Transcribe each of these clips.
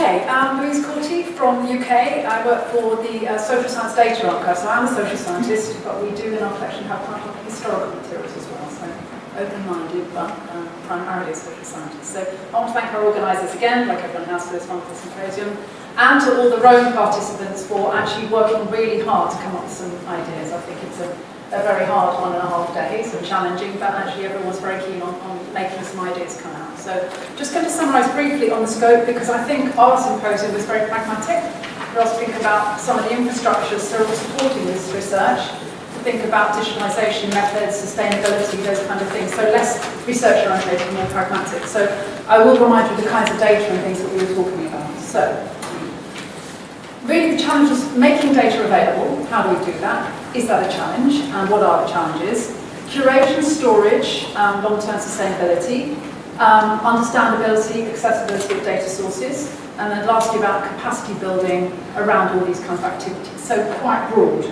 Okay, I'm Louise Corti from the UK. I work for the Social Science Data Archive, so I'm a social scientist, but we do in our collection have quite a lot of historical materials as well, so open-minded, but primarily a social scientist. So I want to thank our organisers again, like everyone else, for this wonderful symposium, and to all the Rome participants for actually working really hard to come up with some ideas. I think it's a very hard 1.5 days and challenging, but actually everyone was very keen on making some ideas come out. So just going to summarise briefly on the scope, because I think our symposium was very pragmatic. We also think about some of the infrastructures that are supporting this research, to think about digitalisation methods, sustainability, those kind of things. So less research oriented, more pragmatic. So I will remind you of the kinds of data and things that we were talking about. So really the challenge is making data available. How do we do that? Is that a challenge? And what are the challenges? Curation, storage, long-term sustainability, understandability, accessibility of data sources, and then lastly about capacity building around all these kinds of activities. So quite broad.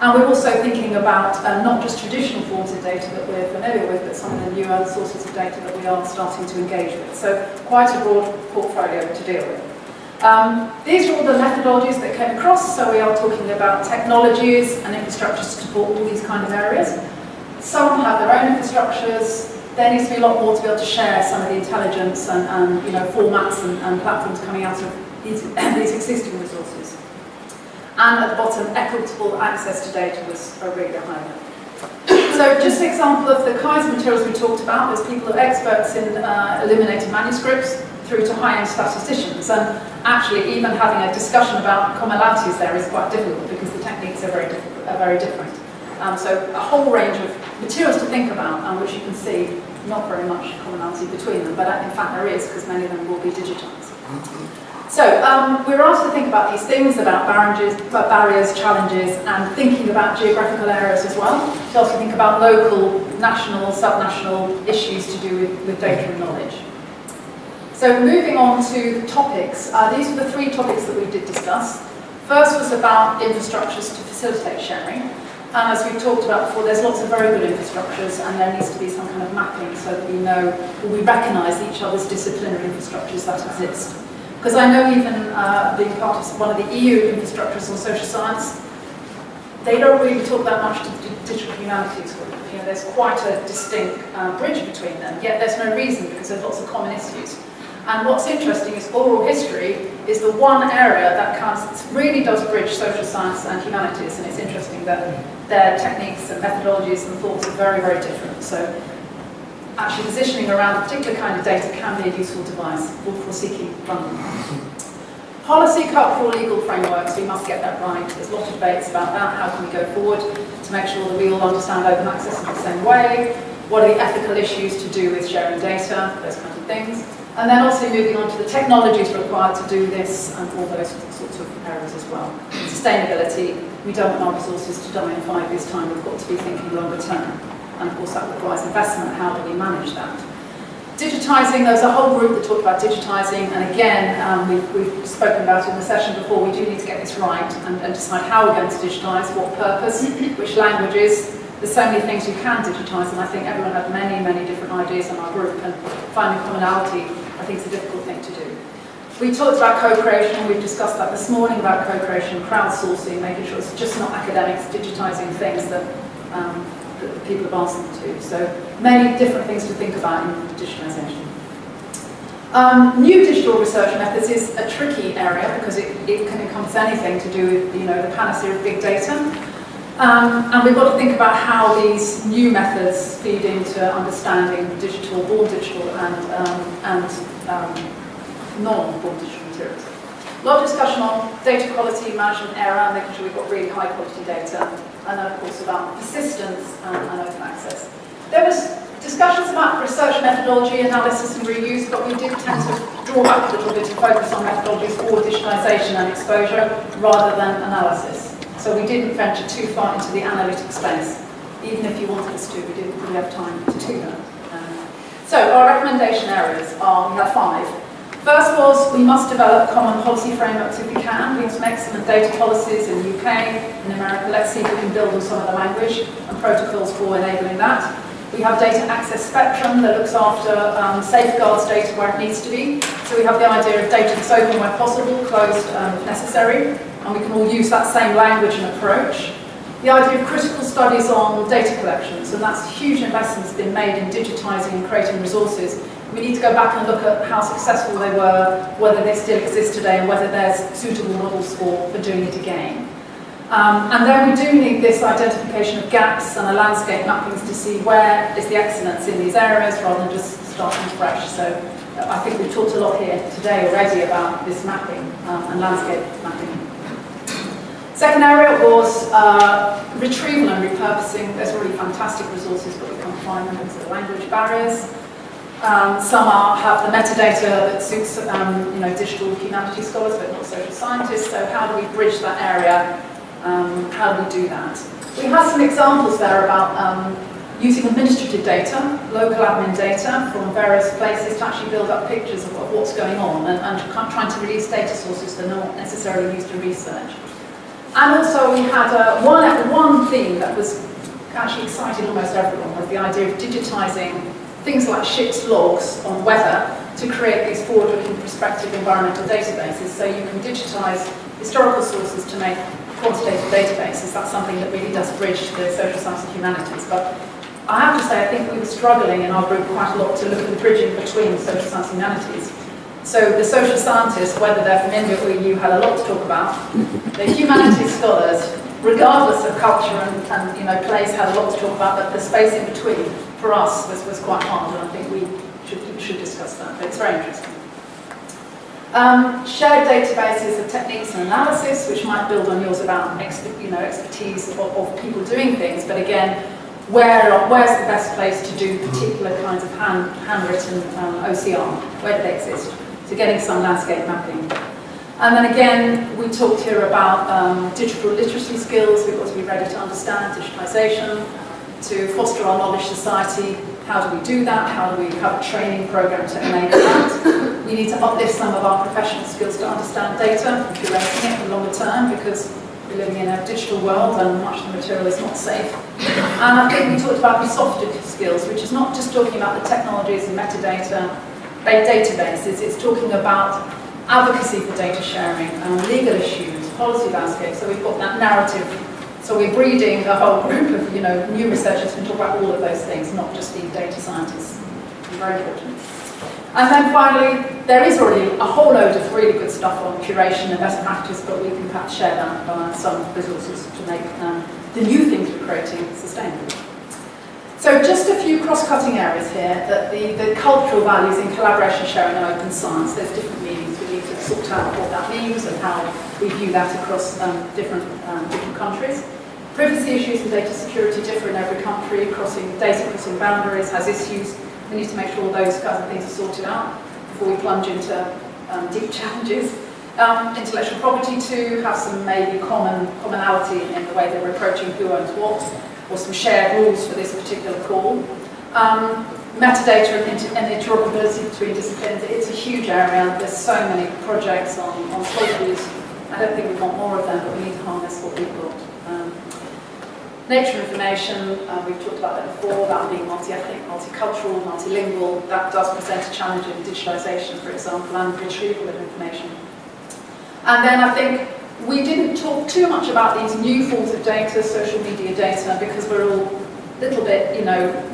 And we're also thinking about not just traditional forms of data that we're familiar with, but some of the newer sources of data that we are starting to engage with. So quite a broad portfolio to deal with. These are all the methodologies that came across, so we are talking about technologies and infrastructures to support all these kind of areas. Some have their own infrastructures. There needs to be a lot more to be able to share some of the intelligence and formats and platforms coming out of these existing resources. And at the bottom, equitable access to data was a really high level. So just an example of the kinds of materials we talked about. There's people who are experts in eliminating manuscripts through to high-end statisticians. And actually, even having a discussion about commonalities there is quite difficult because the techniques are very different. So a whole range of materials to think about, which you can see not very much commonality between them, but in fact there is, because many of them will be digitised. So we were asked to think about these things, about barriers, challenges, and thinking about geographical areas as well. To also think about local, national, subnational issues to do with data and knowledge. So moving on to topics, these are the 3 topics that we did discuss. First was about infrastructures to facilitate sharing. And as we've talked about before, there's lots of very good infrastructures, and there needs to be some kind of mapping so that we know, or we recognise each other's disciplinary infrastructures that exist. Because I know even being part of one of the EU infrastructures on social science, they don't really talk that much to digital humanities. There's quite a distinct bridge between them, yet there's no reason because there's lots of common issues. And what's interesting is oral history is the one area that really does bridge social science and humanities, and it's interesting that their techniques and methodologies and thoughts are very, very different. So actually positioning around a particular kind of data can be a useful device for seeking funding. Policy, cultural, legal frameworks, we must get that right. There's a lot of debates about that. How can we go forward to make sure that we all understand open access in the same way? What are the ethical issues to do with sharing data? Those kinds of things. And then also moving on to the technologies required to do this and all those sorts of areas as well. Sustainability, we don't want our resources to die in 5 years' time. We've got to be thinking longer term. And of course that requires investment. How do we manage that? Digitising, there's a whole group that talked about digitising, and again, we've spoken about it in the session before, we do need to get this right and decide how we're going to digitise, what purpose, which languages. There's so many things you can digitise, and I think everyone had many, many different ideas in our group, and finding commonality, I think, is a difficult thing to do. We talked about co-creation, and we've discussed that this morning about co-creation, crowdsourcing, making sure it's just not academics digitising things that people have asked them to. So many different things to think about in digitalisation. New digital research methods is a tricky area because it can encompass anything to do with the panacea of big data. And we've got to think about how these new methods feed into understanding digital, born digital, and non-born digital materials. A lot of discussion on data quality, management error, making sure we've got really high quality data, and then of course about persistence and open access. There was discussions about research methodology, analysis and reuse, but we did tend to draw back a little bit to focus on methodologies for digitalisation and exposure rather than analysis. So we didn't venture too far into the analytic space. Even if you wanted us to, we didn't really have time to do that. So our recommendation areas are, we have 5. First was, we must develop common policy frameworks if we can. We have some excellent data policies in the UK, in America. Let's see if we can build on some of the language and protocols for enabling that. We have data access spectrum that looks after safeguards data where it needs to be. So we have the idea of data that's open where possible, closed if necessary, and we can all use that same language and approach. The idea of critical studies on data collections, and that's huge investments been made in digitising and creating resources. We need to go back and look at how successful they were, whether they still exist today, and whether there's suitable models for doing it again. And then we do need this identification of gaps and a landscape mappings to see where is the excellence in these areas rather than just starting fresh. So I think we've talked a lot here today already about this mapping and landscape mapping. Second area was retrieval and repurposing. There's already fantastic resources, but we can't find them because of the language barriers. Some have the metadata that suits digital humanities scholars, but not social scientists. So how do we bridge that area? How do we do that? We have some examples there about using administrative data, local admin data from various places to actually build up pictures of what's going on and trying to release data sources that are not necessarily used in research. And also we had one theme that was actually exciting almost everyone, was the idea of digitising things like ships' logs on weather to create these forward-looking prospective environmental databases. So you can digitise historical sources to make quantitative databases. That's something that really does bridge the social science and humanities. But I have to say, I think we were struggling in our group quite a lot to look at the bridging between social science and humanities. So the social scientists, whether they're from India or EU, had a lot to talk about. The humanities scholars, regardless of culture and place, had a lot to talk about, but the space in between, for us, was quite hard, and I think we should discuss that, but it's very interesting. Shared databases of techniques and analysis, which might build on yours about expertise of people doing things, but again, where's the best place to do particular kinds of handwritten OCR? Where do they exist? So getting some landscape mapping. And then again, we talked here about digital literacy skills. We've got to be ready to understand digitization, to foster our knowledge society. How do we do that? How do we have a training program to enable that? We need to uplift some of our professional skills to understand data and curating it for longer term, because we're living in a digital world and much of the material is not safe. And I think we talked about the softer skills, which is not just talking about the technologies and metadata, databases, it's talking about advocacy for data sharing, legal issues, policy landscape. So we've got that narrative. So we're breeding a whole group of new researchers who can talk about all of those things, not just the data scientists. Very important. And then finally, there is already a whole load of really good stuff on curation and best practice, but we can perhaps share that on some resources to make the new things we're creating sustainable. So just a few cross-cutting areas here, that the cultural values in collaboration, sharing and open science, there's different meanings. We need to sort out what that means and how we view that across different countries. Privacy issues and data security differ in every country. Data crossing boundaries has issues. We need to make sure those kinds of things are sorted out before we plunge into deep challenges. Intellectual property too, have some maybe commonality in the way that we're approaching who owns what, or some shared rules for this particular call. Metadata and interoperability between disciplines, it's a huge area. There's so many projects on qualities. I don't think we want more of them, but we need to harness what we've got. Nature information, we've talked about that before, that being multi-ethnic, multicultural, multilingual. That does present a challenge in digitalisation, for example, and retrieval of information. And then I think we didn't talk too much about these new forms of data, social media data, because we're all a little bit,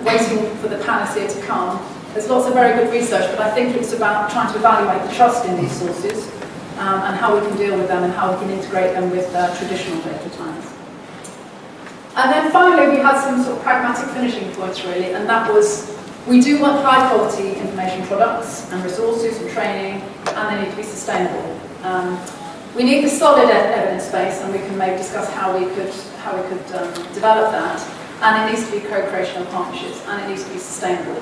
waiting for the panacea to come. There's lots of very good research, but I think it's about trying to evaluate the trust in these sources and how we can deal with them and how we can integrate them with traditional data types. And then finally, we had some sort of pragmatic finishing points, really, and that was, we do want high-quality information products and resources and training, and they need to be sustainable. We need the solid evidence base, and we can maybe discuss how we could develop that. And it needs to be co-creation and partnerships, and it needs to be sustainable.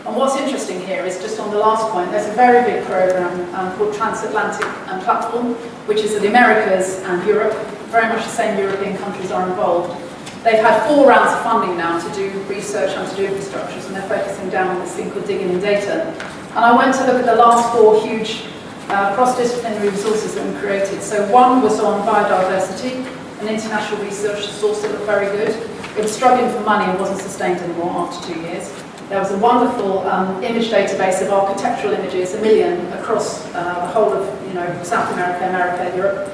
And what's interesting here is just on the last point, there's a very big program called Transatlantic Platform, which is in the Americas and Europe. Very much the same European countries are involved. They've had 4 rounds of funding now to do research and to do infrastructures, and they're focusing down on this thing called digging in data. And I went to look at the last 4 huge cross-disciplinary resources that we created. So one was on biodiversity, an international research source that looked very good. It was struggling for money and wasn't sustained anymore after 2 years. There was a wonderful image database of architectural images, 1 million across the whole of South America, Europe.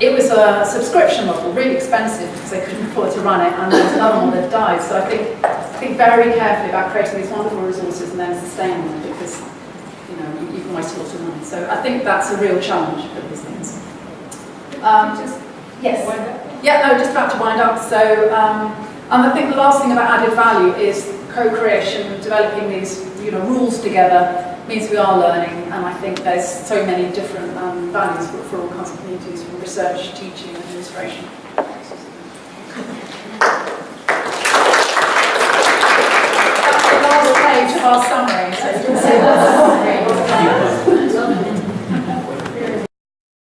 It was a subscription model, really expensive because they couldn't afford to run it, and there was another one that died. So I think very carefully about creating these wonderful resources and then sustaining them, because you can waste a lot of money. So I think that's a real challenge for these things. Yes. Yeah, no, just about to wind up. So, and I think the last thing about added value is co-creation, developing these rules together means we are learning, and I think there's so many different values for all kinds of communities, from research, teaching, administration.